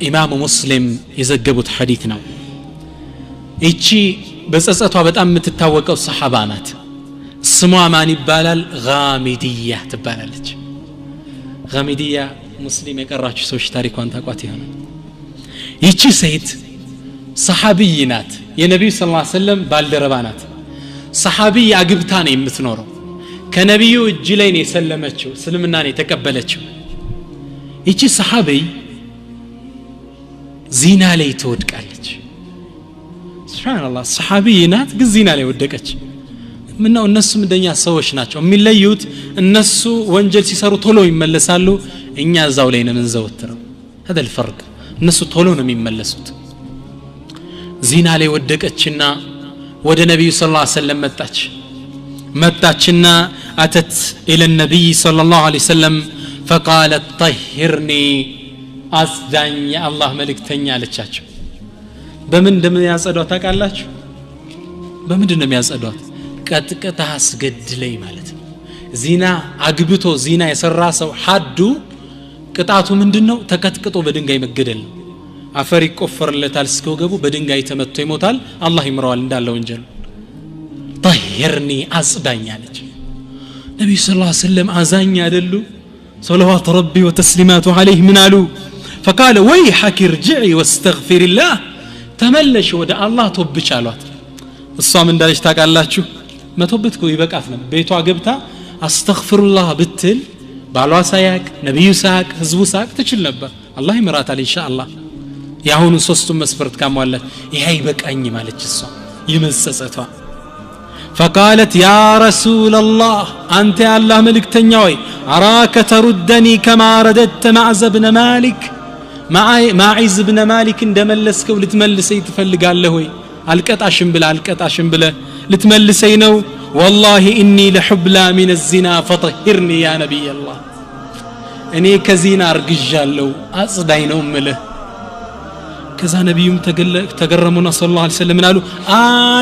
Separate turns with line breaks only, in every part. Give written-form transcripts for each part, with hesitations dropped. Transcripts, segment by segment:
ኢማሙ ሙስሊም የዘገቡት ሐዲስ ነው እቺ በጸጸቷ በጣም የምትታወቀው ሰሃባ ናት ስሟ ማን ይባላል ጋሚዲያ ትባላለች ጋሚዲያ ሙስሊም የቀራችሁ ሰዎች ታሪኳን ታቋት ይሆናል ይቺ ሴት ሰሃቢይ ናት የነብዩ ሰለላሁ ዐለይሂ ወሰለም ባልደረባ ናት ሰሃቢይ አግብታ ነው የምትኖረው ከነብዩ እጅ ላይ ነው የሰለመችው እስልምና ነው የተቀበለችው ይቺ ሰሃቢይ ዚና ላይ ትወድቃለች ሱብሃንአላህ ሰሃቢይ ናት ግን ዚና ላይ ወደቀች ምነው እነሱም እንደኛ ሰዎች ናቸው የሚለዩት እነሱ ወንጀል ሲሰሩ ቶሎ ይመለሳሉ እኛ እዛው ላይ ነው የምንዘወትረው هذا الفرق እነሱ ቶሎ ነው የሚመለሱት ዚና ላይ ወደቀችና ወደ ነብዩ ሰለላሁ ዐለይሂ ወሰለም መጣችና አተት الى النبي صلى الله عليه وسلم فقالت طهرني አስዳኝ የአላህ መልእክተኛ አለቻቸው በምን እንደሚያጸዷት ታውቃላችሁ በምንድን ነው የሚያጸዷት ቀጥቀጣ አስገድለኝ ማለት ነው ዚና አግብቶ ዚና የሰራ ሰው ሐዱ ቅጣቱ ምንድነው ተቀጥቅጦ በድንጋይ መገደል ነው አፈር ይቆፈርለታል እስከወገቡ በድንጋይ ተመትቶ ይሞታል አላህ ይምረዋል እንዳለ ወንጀል طهرني አጽዳኝ አለች ነብዩ ሰለላሁ ዐለይሂ ወሰለም አዛኝ አይደሉ صلوات ربي وتسليماته عليه من قالوا فقال ويحك ارجعي واستغفر الله تملش ወደ አላህ ተወብች አሏት እሷ ምን እንዳለች ታውቃላችሁ መተውበትኩ ይበቃት ነው ቤቷ ገብታ አስተግፍሩላህ ብትል ባሏ ሳያቅ ነብዩ ሳያቅ ህዝቡ ሳያቅ ትችል ነበር አላህ ይምራታል ኢንሻአላህ ያሁኑ ሶስቱም መስፈርት ካሟላት ይሄ ይበቃኝ ማለች እሷ ይመጸጸቷ فقالت يا رسول الله أنت يا الله ملك تنيوي أراك تردني كما رددت معز بن مالك معز بن مالك اندملسك ولتملسي تفلق الله القطاشم بلا لتملسينو والله إني لحبلى من الزنا فطهرني يا نبي الله اني كزينا ارججالو اصداينو مله كذا نبيهم تقرمونا صلى الله عليه وسلم قالوا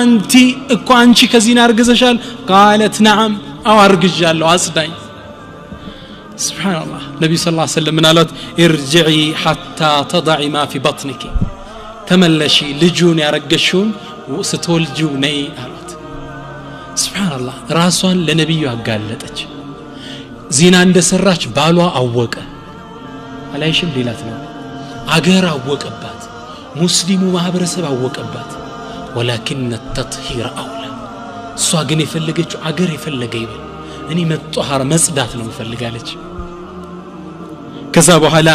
انت اكو انشي كزينا ارجزشال قالت نعم او ارججالو اصداين سبحان الله النبي صلى الله عليه وسلم قالت ارجعي حتى تضعي ما في بطنك تملشي لجون يرجشون وستولجو ني قالت سبحان الله راسوان لنبيو አጋለጠች ዚና እንደሰራች ባሏ አወቀ አላይሽም ሌላት ነው አገር አወቀባት ሙስሊሙ ማህበረሰብ አወቀባት ولكن التطهير اولى እሷ ግን የፈለገችው አገር የፈለገ ይበል እኔ መጥቷሃር መጽዳት ነው ፈልጋለች ከዛ በኋላ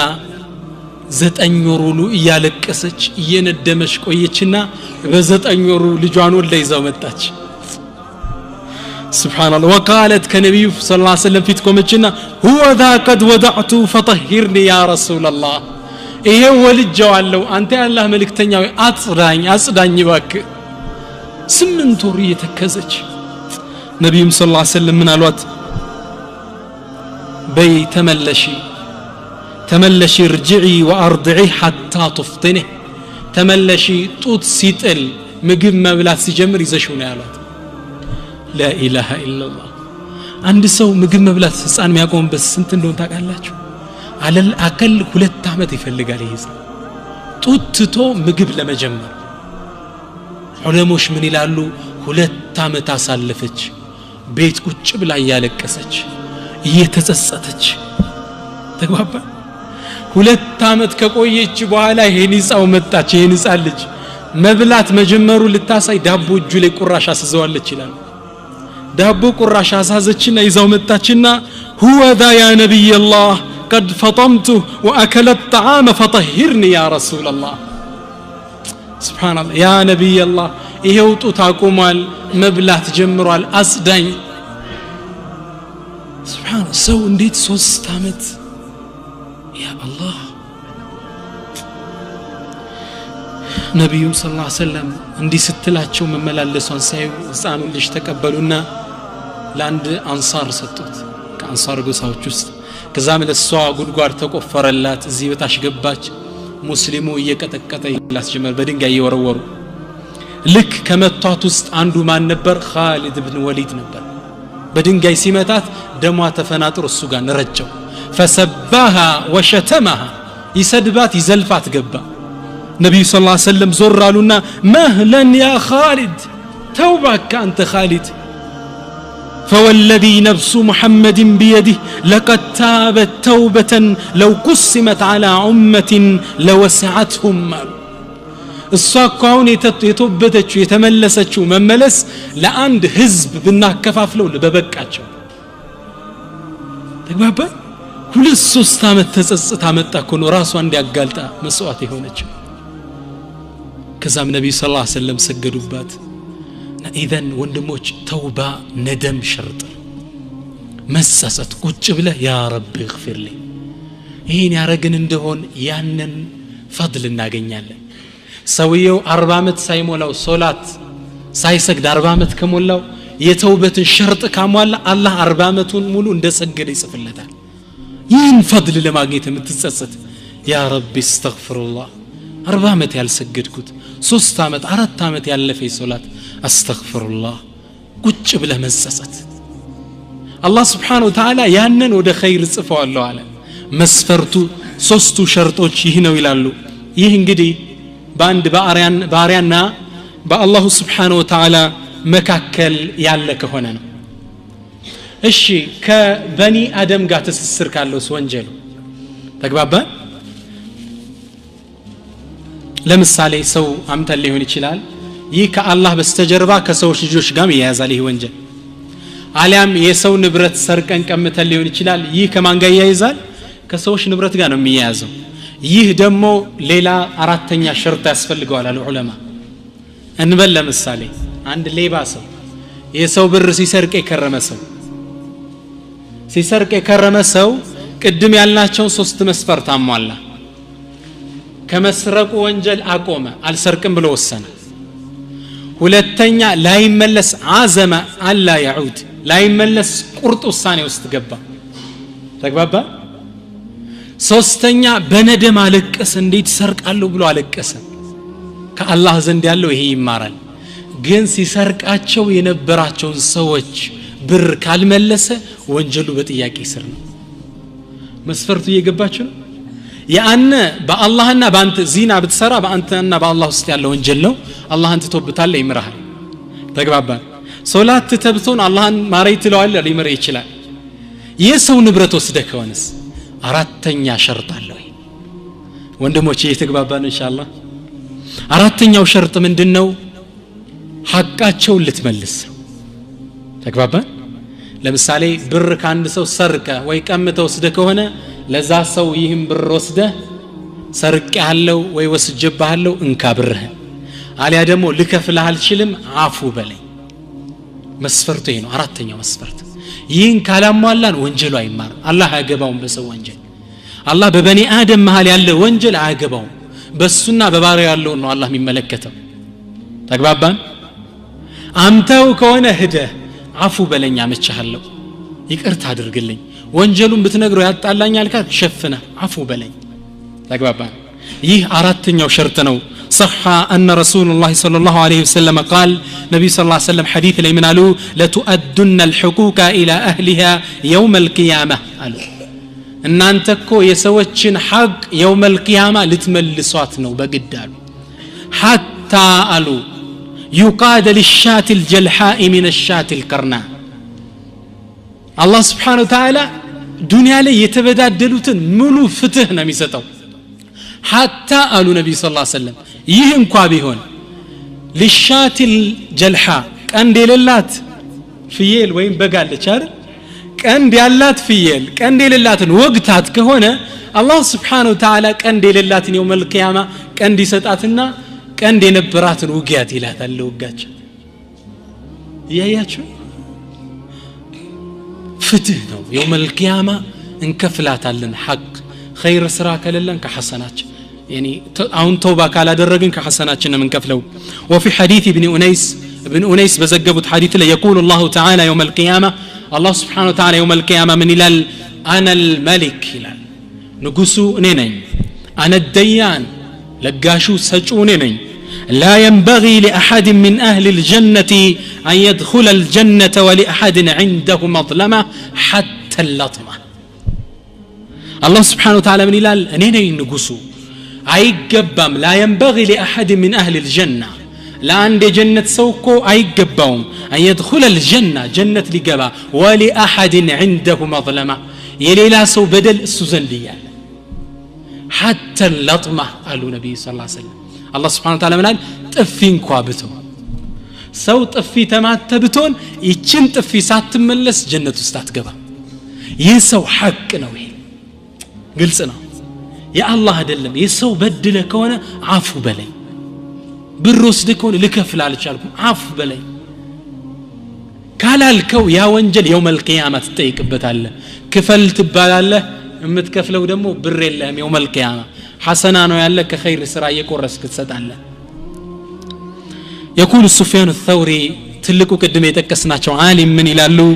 9 ወር ሙሉ እያለቀሰች እየነደመች ቆየችና በ9 ወር ልጇን ወልዳ ይዛው መጣች سبحان الله وقالت كنبي صلى الله عليه وسلم فيتكم جنا هو ذا قد وضعت فطهرني يا رسول الله ايه ولجዋለሁ አንተ ያላህ መልእክተኛው አጽዳኝ ባክ 8 ወር የተከዘች ነብዩም ሰለላሁ ዐለይሂ ወሰለም ምን አሏት በይ ተመለሺ ርጅዒ ወአርድዒ حتى تفطنه ተመለሺ ጡት ሲጥል ምግብ መብላት ሲጀምር ይዘሽው ነው ያሏት لا اله الا الله አንድ ሰው ምግብ መብላት ህፃን የሚያቆምበት ስንት እንደሆነ ታውቃላችሁ አለል አከል 2 አመት ይፈልጋል ይሄ ጡትቶ ምግብ ለመጀመር ዑለሞች ምን ይላሉ 2 አመት አሳለፈች ቤት ቁጭ ብላ ያለቀሰች እየተጸጸተች ተግባባ 2 አመት ከቆየች በኋላ ይሄን ይጻው መጣች ይሄን ይጻልጅ መብላት መጀመሩ ልታሳይ ዳቦ እጁ ላይ ቁራሽ አስዘዋለች ይላል ዳቦ ቁራሽ አሳዘችና ይዛው መጣችና هو ذا يا نبي الله قد فطمته واكل الطعام فطهرني يا رسول الله سبحان الله يا نبي الله ይሄው ጡት አቆማል መብላት ጀምሯል አስዳኝ سبحان الله ሰው እንዴት 3 አመት يا الله ነብዩ ሰለላሁ ዐለይሂ ወሰለም እንዲህ ስትላቸው መመላለሷን ሳይው ህፃኑን ልጅ ተቀበሉና ለአንድ አንሳር ሰጡት ከአንሳር ጎሳዎች ውስጥ ከዛም ለሷ ጉድጓድ ተቆፈረላት እዚህ በታሽ ገባች ሙስሊሙ እየቀጠቀጠ ይላስ ጀመር በድንጋይ እየወረወሩ ልክ ከመቷት ውስጥ አንዱ ማን ነበር ኻሊድ ኢብኑ ወሊድ ነበር በድንጋይ ሲመታት ደሟ ተፈናጥሮ እሱ ጋር ነረጨው فسبها وشتمها يسدبات يزلفات قبا النبي صلى الله عليه وسلم زرالنا مهلا يا خالد توبك أنت خالد فوالذي نفس محمد بيده لقد تابت توبة لو قسمت على أمة لوسعتهم الصاقون يتوبتشو يتملسشو مملس لعند حزب بالناك كفافلو لببكاتشو تقبابا كل السوستا متتصصت አመጣ ኮ ነው ራሷን እንዲያጋልጣ መስዋዕት የሆነችው ከዛም ነብዩ ሰለላሁ ዐለይሂ ወሰለም ሰገዱባት ኢዘን ወንድሞች ተውባ ነደም ሸርጥ መሰሰት ቁጭ ብለ ያ ረብ اغفر لي ይሄን ያረግን እንደሆን ያንን ፈድል እናገኛለን ሰውየው 40 አመት ሳይሞላው ሶላት ሳይሰግድ 40 አመት ከሞላው የተውበትን ሸርጥ ካሟላ አላህ 40 አመቱን ሙሉ እንደሰገደ ይጽፍለታል ይህን ፈድል ለማግኘት የምትጸጸት ያ ረቢ استغفرالله 40 አመት ያልሰገድኩት 3 አመት 4 አመት ያለፈ ሶላት استغفرالله ቁጭ ብለ መጸጸት አላህ Subhanahu Wa Ta'ala ያንን ወደ ኸይር ጽፈዋለሁ አለ መስፈርቱ ሶስቱ ሸርጦች ይህ ነው ይላሉ ይህ እንግዲህ ባንድ ባሪያና በአላህ Subhanahu Wa Ta'ala መካከል ያለ ከሆነ ነው እሺ ከበኒ አደም ጋር ተስስር ካለውስ ወንጀሉ ተግባባን ለምሳሌ ሰው አምተል ሊሆን ይችላል ይህ ከአላህ በስተጀርባ ከሰዎች ልጆች ጋር ይያዛል ይህ ወንጀል አሊያም የሰው ንብረት ሰርቀን ቀምተን ሊሆን ይችላል ይህ ከማን ጋር ይያዛል ከሰዎች ንብረት ጋር ነው የሚያያዘው ይህ ደግሞ ሌላ አራተኛ ሸርጥ ያስፈልገዋል አሉ ዑለማ እንበል ለምሳሌ አንድ ሌባ ሰው የሰው ብር ሲሰርቅ የከረመ ሰው ቅድም ያልናቸው 3 መስፈርት አሟላ ከመስረቁ ወንጀል አቆመ አልሰርቅም ብሎ ወሰነ ሁለተኛ ላይመለስ አዘመ አላ ያዑድ ላይመለስ ቁርጥ ውሳኔ ውስጥ ገባ ተግባባ ሶስተኛ በነደም አለቀሰ እንዴት ሰርቃለሁ ብሎ አለቀሰ ከአላህ ዘንድ ያለው ይሄ ይማራል ግን ሲሰርቃቸው የነበራቸው ሰዎች ብር ካልመለሰ ወንጀሉ በጥያቄ ስር ነው መስፈርቱ እየገባችሁ ነው ያነ በአላህና በአንተ ዚና ብትሰራ በአንተና በአላህ ውስጥ ያለው ወንጀል ነው አላህን ትተውብታለህ ይምራሃል ተግባባን ሶላት ተብቶን አላህን ማረይ ትለዋል ሊምር ይችላል የሰው ንብረት ወስደ ከሆነስ አራተኛ ሸርጥ አለው ወንድሞቼ እየተግባባን ኢንሻአላህ አራተኛው ሸርጥ ምንድነው ሐቃቸው ልትመልስ ተግባባን ለምሳሌ ብር ካንድ ሰው ሰርቀ ወይ ቀምተው ወስደ ከሆነ ለዛ ሰው ይህም ብር ወስደ ሰርቅ ያለው ወይ ወስጀባለው እንካ ብርህ አሊያ ደግሞ ልከፍልህ አልችልም አፉ በለኝ መስፈርቱ ይሄ ነው አራተኛው መስፈርት ይህን ካላሟላን ወንጀሉ አይማር አላህ አያገባውም በሰው ወንጀል አላህ በበኒ አደም መሃል ያለ ወንጀል አያገባውም በሱና በባሪያው ያለው ነው አላህ የሚመለከተው ተግባባን አምተው ከሆነ ሄደ አፉ በለኛ መቻለሁ ይቅርታ አድርግልኝ ወንጀሉን ብትነግረው ያጣላኛል ካል ሸፍነ አፉ በለኝ ተግባባን ይህ አራተኛው ሸርጥ ነው صح أن رسول الله صلى الله عليه وسلم قال نبي صلى الله عليه وسلم حديث لي من قالوا لتؤدن الحقوق إلى أهلها يوم القيامة قالوا إن أنتكو يسوتشن حق يوم القيامة لتملسواتنا وبقدالوا حتى قالوا يقاد للشاة الجلحاء من الشاة القرناء الله سبحانه وتعالى دنيا لي يتبدادلوتن ملو فتهنا ميستو حتى قالوا نبي صلى الله عليه وسلم ይህን እንኳን ቢሆን للشاة الجلحاء ቀንድ የሌላት ፍየል ወይም በጋለች አይደል ቀንድ ያላት ፍየል ቀንድ የሌላትን ወግታት ከሆነ አላህ Subhanahu Wa Ta'ala ቀንድ የሌላትን يوم القيامة ቀንድ ይሰጣትና ቀንድ የነበራትን ውጊያት ይላታል ለውጋች ያያችሁ ፍትህ ነው يوم القيامة እንከፍላታለን ሐቅ خير ስራ ከለለን ከሐሰናችን يعني አሁን ተውባ ካላደረግን ከሐሰናችን ምን ከፍለው وفي حديث ابن أنيس بزجبت حديث لا يقول الله تعالى يوم القيامة الله سبحانه وتعالى يوم القيامة من إلال أنا الملك إلال نقصو نينين أنا الديان لقاشو سجو نينين لا ينبغي لأحد من أهل الجنة أن يدخل الجنة ولأحد عنده مظلمة حتى اللطمة الله سبحانه وتعالى من ይላል እኔ ነኝ ንጉሱ አይገባም لا ينبغي لأحد من أهل الجنة ለአንድ የጀነት ሰው እኮ አይገባውም أن يدخل الجنة جنة ሊገባ ولأحد عنده مظلمة የሌላ ሰው በደል እሱ ዘንድ ያለ حتى اللطمة قالوا النبي صلى الله عليه وسلم الله سبحانه وتعالى من قال ጥፊ እንኳ ብትሆን ሰው ጥፊ ተማተብቶን ይችን ጥፊ ሳትመለስ ጀነት ውስጥ አትገባ ይህ ሰው ሐቅ ነው ይሄ ግልጽ ነው የአላህ አይደለም የሰው በድለ ከሆነ አፉ በለኝ ብር ወስደ ከሆነ ልከፍል አልቻልኩም አፉ በለኝ ካላልከው ያ ወንጀል የውመል ቂያማ ትጠይቅበታለህ ክፈል ትባላለህ የምትከፍለው ደግሞ ብር የለህም የውመል ቂያማ ሐሰና ነው ያለ ከኸይር ስራ እየቆረስክ ትሰጣለህ يقول سفيان الثوري تلقوا قدم يتكسناچو عالم من يلالو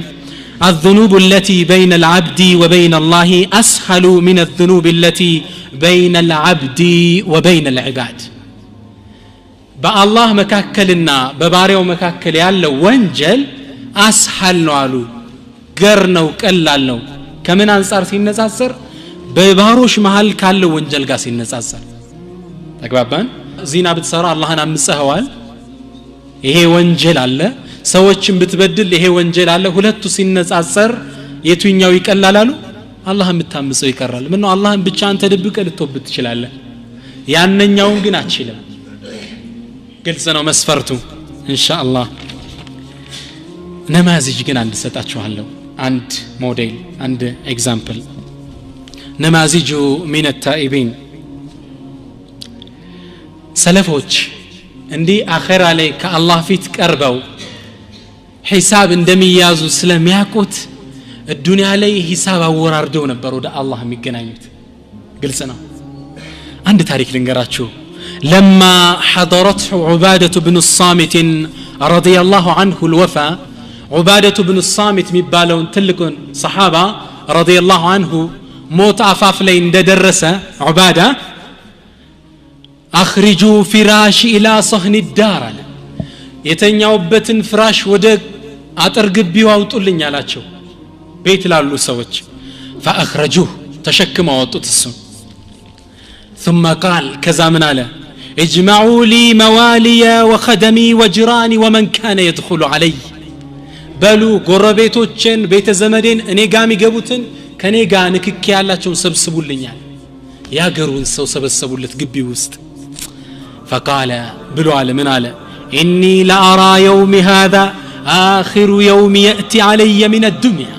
الذنوب التي بين العبد وبين الله أسهل من الذنوب التي بين العبد وبين العباد بالله مكاكلنا بباريو مكاكل يالو وانجل أسهل نوالو قرنو كلالنو كمن أنصار سينساسر بباروش محل كالو وانجل قا سينساسر تكبابان زينا بتسرى الله نمسهوال ይሄ ወንጀል አለ ሰዎችን ብትበድል ይሄ ወንጀል አለ ሁለቱ ሲነጻጸር የቱኛው ይቀላላሉ አላህ የምታምፀው ይቀራል ምን ነው አላህን ብቻ አንተ ደብቀህ ልትወብት ትችላለህ ያንኛውን ግን አትችልም ግልጽ ነው መስፈርቱ ኢንሻአላህ ነማዚጅ ግን አንድ ሰጣችኋለሁ አንድ ሞዴል አንድ ኤግዛምፕል ነማዚጁ ሚን التائبين ሰለፎች እንዲ አኺራ ላይ ከአላህ ፊት ቀርበው ሒሳብ እንደሚያዙ ስለሚያቆት الدنيا ላይ ሒሳብ አወራርደው ነበር ወደ አላህ የሚገናኙት ግልጽ ነው አንድ ታሪክ ልንገራችሁ لما حضرته عبادة بن الصامت رضي الله عنه الوفاة عبادة بن الصامت የሚባለውን ትልቁን صحابة رضي الله عنه ሞት አፋፍ ላይ እንደደረሰ عبادة أخرجوا فراشي إلى صهن الدار يتنياوبتن فراش ودك أترقبيو أوطولن يالاتشو بيت لالو سوچ فأخرجوه تشكما وطوتسون ثم قال كذا من على اجمعوا لي موالي وخدمي وجراني ومن كان يدخل علي بلو قربيتوچن بيت زمدين اني قامي قبوتن كني قانك كيالاتشو سبسبولن يال يا قرون سو سبسبولت قبي وست فقال بلو من على إني لأرى يوم هذا آخر يوم يأتي علي من الدنيا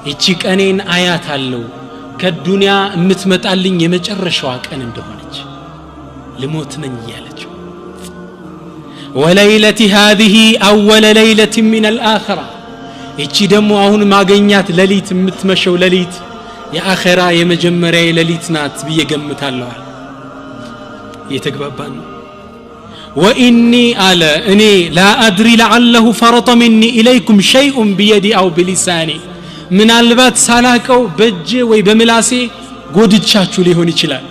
يتشيك أنين آيات هلو كالدنيا متمتعلن يمجرشواك أن اندهونج لموت من يالج وليلة هذه أول ليلة من الآخرة يتشي دمو أهون ما قنيات لليت متمشو لليت يا آخرة يمجمري لليت نات بيقمت هلوها يتقببان وإني على إني لا أدري لعله فرط مني إليكم شيء بيدي أو بلساني من البات سالاكو بجي ويبملاسي قد تشاتشو ليهوني چلال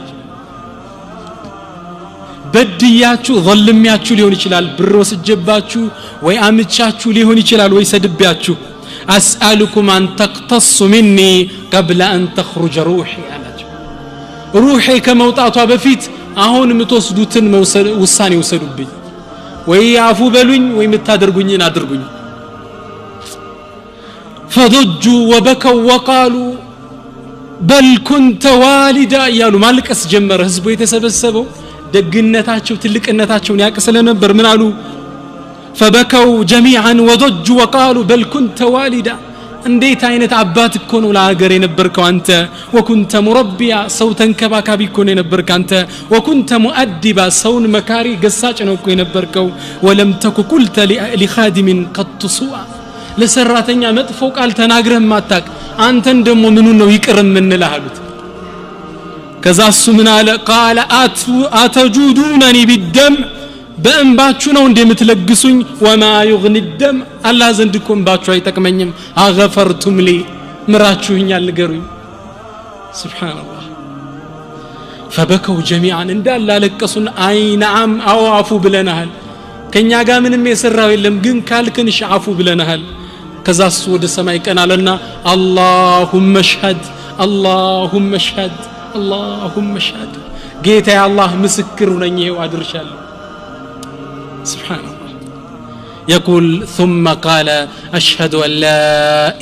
بدياتشو ظلمياتشو ليهوني چلال بروس الجباتشو ويأمتشاتشو ليهوني چلال ويسدبياتشو أسألكم أن تقتصوا مني قبل أن تخرج روحي روحي كموطعتها بفيت አሁን ምትወስዱትን ውሳኔ ወሰዱብኝ ወይ አፉ በሉኝ ወይ ምታደርጉኝን አድርጉኝ فضجوا وبكوا وقالوا بل كنت والدا ያሉ ማልቀስ ጀመረ ህዝቡ የተሰበሰበው ደግነታቸው ትልቅነታቸውን ያቀ ስለነበር ምን አሉ فبكوا جميعا وضجوا وقالوا بل كنت والدا እንዴት አይነት አባት እኮ ነው ለሀገር የነበርከው አንተ ወኩንተ ሙረቢያ ሰው ተንከባካቢ እኮ ነው የነበርከው አንተ ወኩንተ ሙአዲባ ሰውን መካሪ ገሳጭ ነው እኮ የነበርከው ወለም ተኩ ቁልተ لخادم قد سوء ለሰራተኛ መጥፎ ቃል ተናግረህ ማታቅ አንተን ደሞ ምኑ ነው ይቅርም እንልህ አሉት ከዛ እሱ ምን አለ قال اتجودونني بالدم በእንባችሁ ነው እንደምትለግሱኝ وما يغني الدم الله ዘንድኮ እንባችሁ አይጠቅመኝም አገፈርቱም لي ምራችሁኛል ንገሩኝ سبحان الله فبكوا جميعا እንዳለ አለቀሱን አይ ነዓም አው አፉ ብለናል ከኛ ጋር ምንም የሰራው የለም ግን ካልክንሽ አፉ ብለናል ከዛስ ወደ ሰማይ ቀናለና اللهم اشهد اللهم اشهد اللهم اشهد ጌታ አላህ ምስክር ነኝ ይሄው አድርሻለሁ سبحان الله يقول ثم قال أشهد أن لا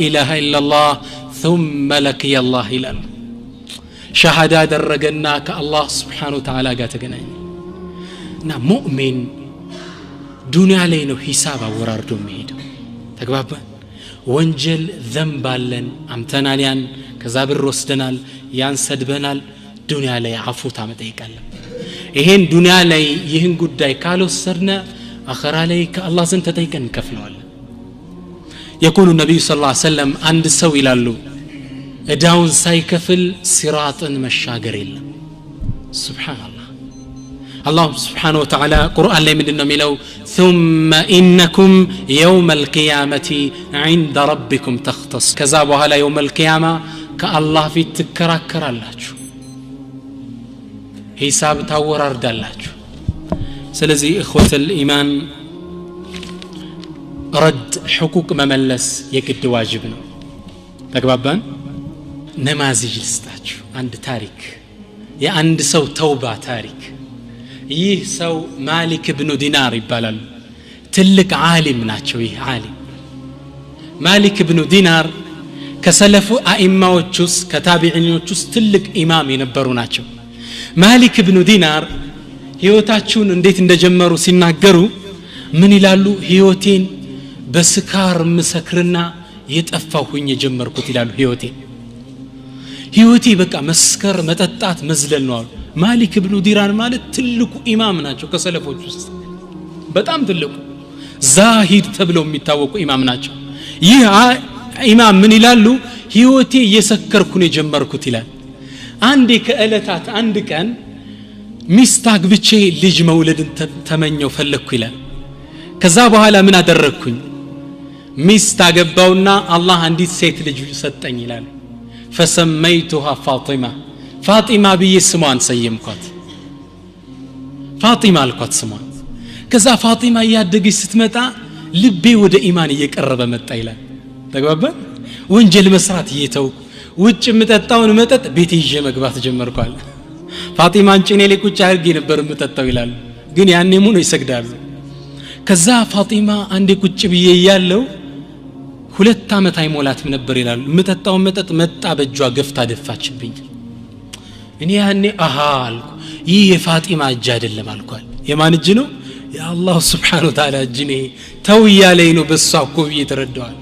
إله إلا الله ثم لقي الله ይላል ሸሃዳ አደረገና ከአላህ Subhanahu Wa Ta'ala ጋር ተገናኘ እና ሙእሚን ዱንያ ላይ ነው ሂሳብ አወራርዶ የሚሄደው ተግባባን ወንጀል ዘንብ አለን አምተናል ያን ከዛ ብር ወስደናል ያን ሰድበናል ዱንያ ላይ አፉታ መጠየቃለን ይሄን ዱንያ ላይ ይህን ጉዳይ ካልወሰድነ አኺራ ላይ ከአላህ ዘንድ ተጠይቀን እንከፍለዋለን يقول النبي صلى الله عليه وسلم عند ሰው ይላሉ እዳውን ሳይከፍል ሲራጥን መሻገር የለም ሱብሃንአላህ الله سبحانه وتعالى قرآن ላይ ምንድነው የሚለው ثم إنكم يوم القيامة عند ربكم تختص ከዛ በኋላ يوم القيامة ከአላህ ፊት ትከራከራላችሁ ሂሳብ ታወራርዳላችሁ ስለዚህ اخوة الإيمان رد حقوق መመለስ የግድ ዋጅብ ነው ተግባባን ነማዚጅ ልስጣችሁ አንድ ታሪክ የአንድ ሰው ተውባ ታሪክ ይህ ሰው ማሊክ ኢብኑ ዲናር ይባላል ትልቅ ዓሊም ናቸው ይህ ዓሊም ማሊክ ኢብኑ ዲናር ከሰለፉ አኢማዎች ውስጥ ከታቢዒኖች ውስጥ ትልቅ ኢማም የነበሩ ናቸው ማሊክ ኢብኑ ዲናር ህይወታቸውን እንዴት እንደጀመሩ ሲናገሩ ምን ይላሉ ህይወቴን በስካር መስክርና የጠፋሁኝ የጀመርኩት ይላሉ ህይወቴ በቃ መስከር መጠጣት መዝለል ነው ማሊክ ኢብኑ ዲናር ማለት ትልቁ ኢማም ናቸው ከሰለፎች ውስጥ በጣም ትልቁ ዛሂድ ተብለው የሚታወቁ ኢማም ናቸው ይህ ኢማም ምን ይላሉ ህይወቴ እየሰከርኩ ነው የጀመርኩት ይላል አንዴ ከእለታት አንድ ቀን ሚስት አግብቼ ልጅ መውለድን ተመኘው ፈለኩ ይላል ከዛ በኋላ ምን አደረኩኝ ሚስት አገባውና አላህ አንዲት ሴት ልጅ ሰጠኝ ይላል فسميتها فاطمة ብዬ ስሟን ሰየምኳት ፋጢማ አልኳት ስሟን ከዛ ፋጢማ ያደገች ስትመጣ ልቤ ወደ ኢማን እየቀረበ መጣ ይላል ተግባባን ወንጀል መስራት እየተው ውጭ መጠጣውን መጠጥ ቤት ይዤ መግባት ጀመርኳል ፋጢማን ጭኔ ላይ ቁጭ አድርጌ ነበር መጠጣው ይላል ግን ያኔ ሙሉ ይሰግዳሉ ከዛ ፋጢማ አንዴ ቁጭ ብዬ ያለው 2 አመት አይሞላትም ነበር ይላል መጠጣው መጠጥ መጣ በእጇ ገፍታ ደፋችብኝ እኔ ያኔ አልኩ ይህ የፋጢማ እጅ አይደለም አልኳል የማን እጅ ነው የአላህ Subhanahu Wa Ta'ala እጅ ነው ተው ያለኝ ነው በሷ እኮ እየተረዳዋል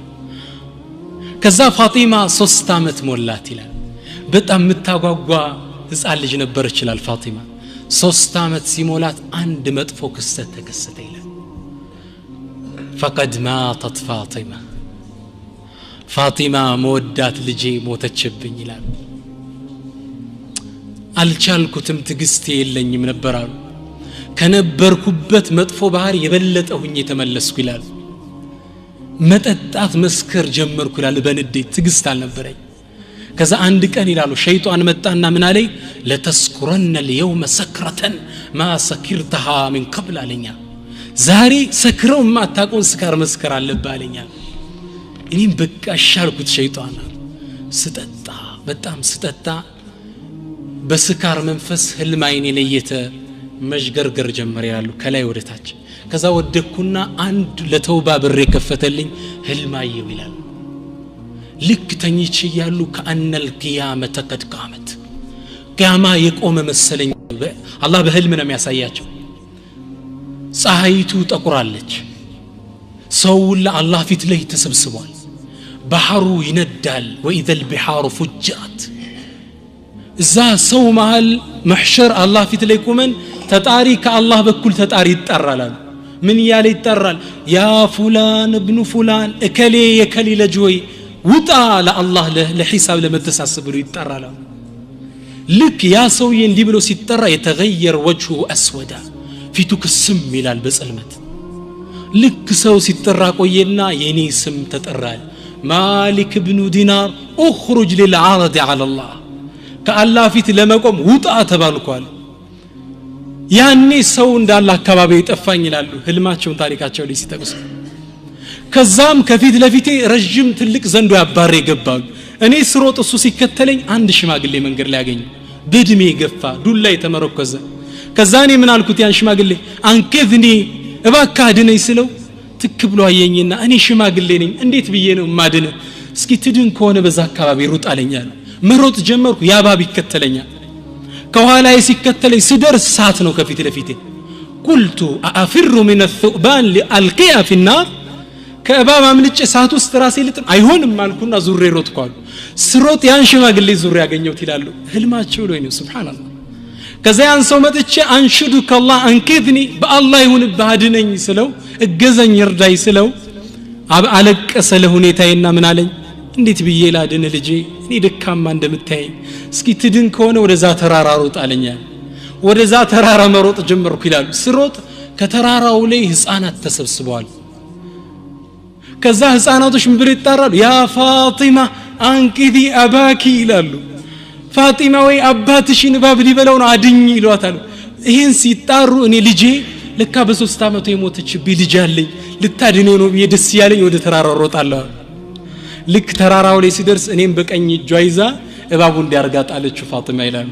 ከዛ ፋጢማ 3 አመት ሞላት ይላል በጣም ምታጓጓ ህፃን ልጅ ነበር ይችላል ፋጢማ 3 አመት ሲሞላት አንድ መጥፎ ክስተት ተከሰተ ይላል فقد ماتت ፋጢማ መወዳት ልጄ ሞተችብኝ ይላል አልቻልኩትም ትግስቴ የለኝም ነበር አሉ ከነበርኩበት መጥፎ ባህር የበለጠሁኝ የተመለስኩ ይላል መጠጣት መስከር ጀመርኩ ይላል በንዴት ትግስት አልነበረኝ ከዛ አንድ ቀን ይላሉ ሸይጣን መጣና ምን አለኝ ለተስኩረነ اليوم سكرة ما سكرتها من قبل አለኛ ዛሬ ሰክረው ማታቆን ስካር መስከር አለብህ አለኛ እኔም በቃ ሻልኩት ሸይጣን ስጠጣ በጣም ስጠጣ በስካር መንፈስ ህልማይኔ ለየተ መሽገርገር ጀመረ ይላሉ ከላይ ወደ ታች ከዛ ወደኩና አንድ ለተውባ ብር የከፈተልኝ ህልማየው ይላል ልክ ተኝቼ ያሉ ከአነል ቂያመተ ቀድ ቃመት ቂያማ የቆመ መሰለኝ አላህ በህልም ነው የሚያሳያቸው ፀሐይቱ ጠቁራለች ሰው ለአላህ ፊት ላይ ተሰብስቧል ባህሩ ይነዳል وإذا البحار فجرت እዛ ሰው መሃል محشر አላህ ፊት ላይ ቆመን ተጣሪ ከአላህ በኩል ተጣሪ ይጣራል ምን ያለ ይጣራል ያ ፉላን ابن فلان እከሌ የከሌ ልጅ ወይ ውጣ ለአላህ ለሂሳብ ለመተሳሰብ ይጣራል ልክ ያ ሰውዬ እንዲህ ብሎ ሲጣራ يتغير وجهه اسودا ፊቱ ክስም ይላል በጽልመት ልክ ሰው ሲጠራ ቆየና የኔ ስም ተጠራል ማሊክ ኢብኑ ዲናር اخرج للعرض على الله ከአላህ ፊት ለመቆም ውጣ ተባልኳል ያኔ ሰው እንዳለ አካባቢ ይጠፋኝ ይላሉ ህልማቸውን ታሪካቸው ላይ ሲጠቅሱ ከዛም ከፊት ለፊቴ ረጅም ትልቅ ዘንዶ ያባረ ይገባሉ እኔ ስሮጥ እሱ ሲከተለኝ አንድ ሽማግሌ መንገድ ላይ ያገኘ በእድሜ ገፋ ዱላ የተመረኮዘ ከዛ እኔ ምን አልኩት ያን ሽማግሌ አንከዝኒ እባክህ አድነኝ ስለው ትክ ብሎ አየኝና እኔ ሽማግሌ ነኝ እንዴት ብዬ ነው ማድነ እስኪ ትድን ከሆነ በዛ አካባቢ ሩጥ አለኛል መሮጥ ጀመርኩ ያባብ ይከተለኛል ከኋላዬ ሲከተለኝ ስደርስ ሳት ነው ከፊት ለፊቴ قلت أفر من الثعبان لألقيها في النار ከእባብ አምልጬ ሳት ውስጥ ራሴ ልጥም አይሆንም ማልኩና ዙሬ ሮጥኩ አሉ ስሮጥ ያን ሽማግሌ ዙሬ ያገኘሁት ይላሉ ህልማቸው ላይ ነው ሱብሃንአላህ ከዛ ያን ሰው መጥቼ አንሽዱከ አላህ አንከዝኒ በአላህ ይሁን ባድነኝ ስለው እገዘኝ እርዳይ ስለው አለቀሰ ለሁኔታዬና ምን አለኝ እንዴት ብዬ ላድን ልጄ እኔ ደካማ እንደምታየኝ እስኪ ትድን ከሆነ ወደዛ ተራራ ሮጥ አለኛ ወደዛ ተራራ መሮጥ ጀመርኩ ይላሉ ስሮጥ ከተራራው ላይ ህፃናት ተሰብስበዋል ከዛ ህፃናቶች ምን ብለው ይጣራሉ ያ ፋጢማ አንቂዲ አባኪ ይላሉ ፋጢማ ወይ አባትሽን እባብ ሊበላው ነው አድኝ ይሏታል ይሄን ሲጣሩ እኔ ልጄ ለካ በ3 አመቱ የሞተችብኝ ልጅ አለኝ ልታድነው ነው ደስ ያለኝ ወደ ተራራው ሮጣለሁ ልክ ተራራው ላይ ሲደርስ እኔም በቀኝ እጇ ይዛ እባቡ እንዲያርጋት አለችው ፋጢማ ይላሉ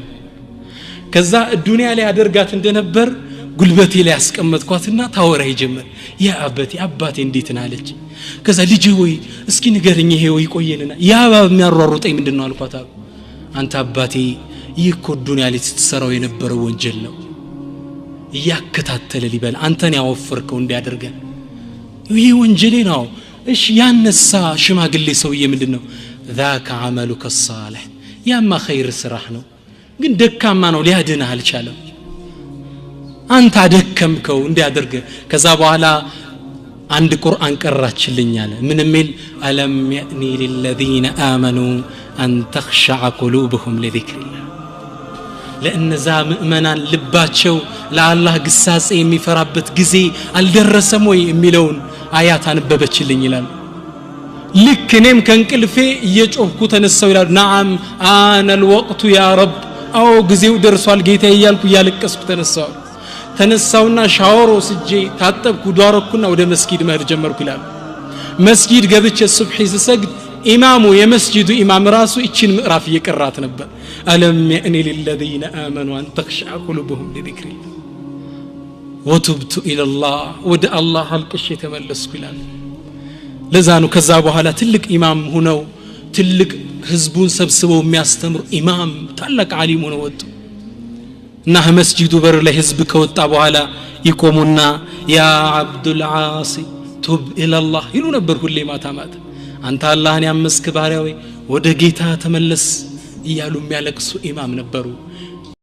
ከዛ ዱንያ ላይ አደርጋት እንደነበር ጉልበቴ ላይ አስቀመጥኳትና ታወራይ ጀመር ያ አባቴ እንዴት ናለች ከዛ ልጅ ሆይ እስኪ ንገረኝ ይሄ ወይ ቆየልና ያ እባብ የሚያሯሩጠኝ ምንድነው አልኳት አንተ አባቴ ይኮ ዱንያ ላይ ስትሰራው የነበረው ወንጀል ነው ያከታተለ ሊበል አንተን ያወፈርከው እንዲያደርገ ይሄ ወንጀሌ ነው እሺ ያነሳ ሽማግሌ ሰውዬ ምንድነው ذاك عملك الصالح ያማ ኸይር ስራህ ነው ግን ደካማ ነው ሊያድንህ አልቻለም አንተ አደከምከው እንዲያደርገ ከዛ በኋላ አንድ ቁርአን ቀራችልኝ አለ ምን የሚል አለም ያኒ للذين آمنوا أن تخشع قلوبهم لذكر الله ለእነዛ ምእመናን ልባቸው ለአላህ ግሳጼ የሚፈራበት ጊዜ አልደረሰም ወይ የሚለውን አያት አንበበችልኝ ይላል ልክ እኔም ከንቅልፌ እየጮህኩ ተነሳው ይላል ነዓም አነ الوقت يا رب አው ጊዜው ደርሷል ጌታ እያልኩ ያለቀስኩ ተነሳውና ሻወር ወስጄ ታጠብኩ ዷረኩና ወደ መስጊድ መሄድ ጀመርኩ ይላል መስጊድ ገብቼ ሱብሂ ስሰግድ ኢማሙ የመስጂዱ ኢማም ራሱ እቺን ምዕራፍ እየቀራት ነበር አለም ያኒ للذين آمنوا أن تخشع قلوبهم لذكر الله وتبت إلى الله ወደ አላህ አልቅሼ ተመለስኩ ይላል ለዛኑ ከዛ በኋላ ትልቅ ኢማም ሆነው ትልቅ ህዝቡን ሰብስበው የሚያስተምሩ ኢማም ታላቅ ዓሊም ሆነው ወጡ እና መስጂዱ በር ላይ ህዝብ ከወጣ በኋላ ይቆሙና ያ አብዱል ዓሲ ቱብ ኢላላህ ይሉ ነበር ሁሌ ማታ አንተ አላህን ያመስክ ባሪያው ወደ ጌታ ተመለስ እያሉ የሚያለቅሱ ኢማም ነበሩ